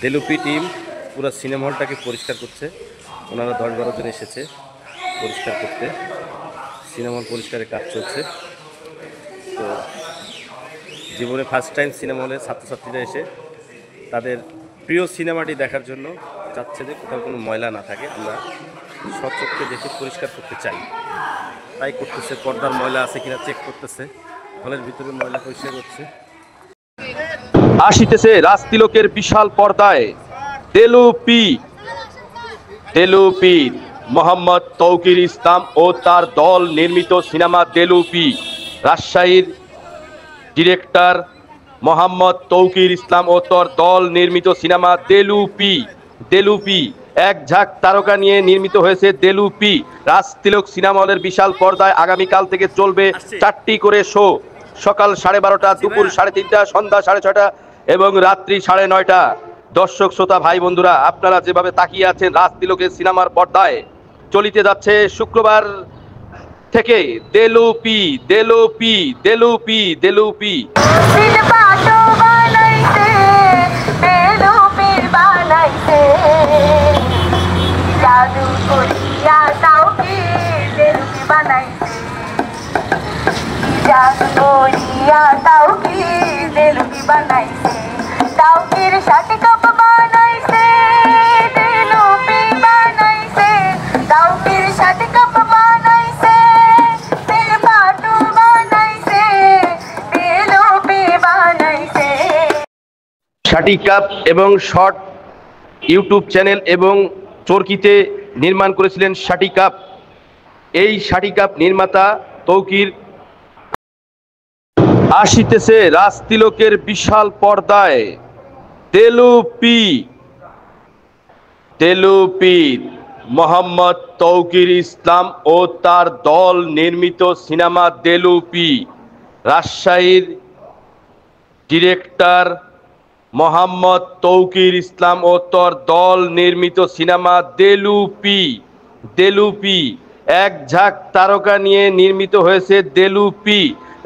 Delupi team পুরো cinema হলটাকে পরিষ্কার করছে। ওনারা 10-12 জন এসেছে পরিষ্কার করতে। সিনেমা হল পরিষ্কারের কাজ চলছে। তো জীবনে ফার্স্ট টাইম সিনেমা হলে ছাত্রছাত্রীরা এসে তাদের প্রিয় সিনেমাটি দেখার জন্য চাচ্ছে যে কোথাও কোনো ময়লা না থাকে, আমরা স্বচক্ষে দেখে পরিষ্কার করতে চাই, তাই করতেছে। পর্দার ময়লা আছে কিনা চেক করতেছে, হলের ভিতরে ময়লা পরিষ্কার করছে। আসিতেছে রাজতিলকের বিশাল পর্দায় দেলুপি দেলুপি মোহাম্মদ তৌকির ইসলাম ও তার দল নির্মিত সিনেমা দেলুপি। রাজশাহীর ডিরেক্টর মোহাম্মদ তৌকির ইসলাম ও তার দল নির্মিত সিনেমা দেলুপি। দেলুপি এক ঝাঁক তারকা নিয়ে নির্মিত হয়েছে দেলুপি। রাজতিলক সিনেমা হলের বিশাল পর্দায় আগামীকাল থেকে চলবে 4টি করে শো। সকাল 12:30, দুপুর 3:30, সন্ধ্যা 6:30 এবং রাত্রি 9:30। দর্শক শ্রোতা ভাই বন্ধুরা, আপনারা যেভাবে তাকিয়ে আছেন রাজতিলকের সিনেমার পর্দায়, চলিতে যাচ্ছে শুক্রবার থেকে দেলুপি দেলুপি দেলুপি দেলুপি। তাওকির সাথে কাপ বানাইছে দেলুপি বানাইছে, তাওকির সাথে কাপ বানাইছে, তেল পাটু বানাইছে দেলুপি বানাইছে। শাটি কাপ এবং শর্ট ইউটিউব চ্যানেল এবং চরকিতে নির্মাণ করেছিলেন শাটি কাপ। এই শাটি কাপ নির্মাতা তৌকির। আসিতেছে রাজতিলকের বিশাল পর্দায় দেলুপি দেলুপি মোহাম্মদ তৌকির ইসলাম ও তার দল নির্মিত সিনেমা দেলুপি। রাজশাহীর ডিরেক্টর মোহাম্মদ তৌকির ইসলাম ও তার দল নির্মিত সিনেমা দেলুপি। দেলুপি এক ঝাঁক তারকা নিয়ে নির্মিত হয়েছে দেলুপি।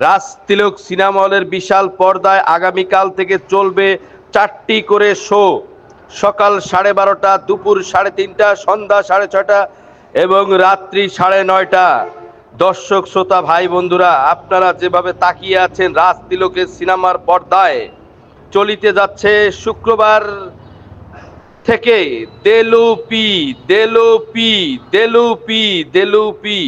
রাজতিলক সিনেমা হলের বিশাল পর্দায় আগামীকাল থেকে চলবে 4টি করে শো। সকাল 12:30, দুপুর 3:30, সন্ধ্যা 6:30 এবং রাত্রি 9:30। দর্শক শ্রোতা ভাই বন্ধুরা, আপনারা যেভাবে তাকিয়ে আছেন রাজতিলকের সিনেমার পর্দায়, চলিতে যাচ্ছে শুক্রবার থেকে দেলুপি দেলুপি দেলুপি দেলুপি।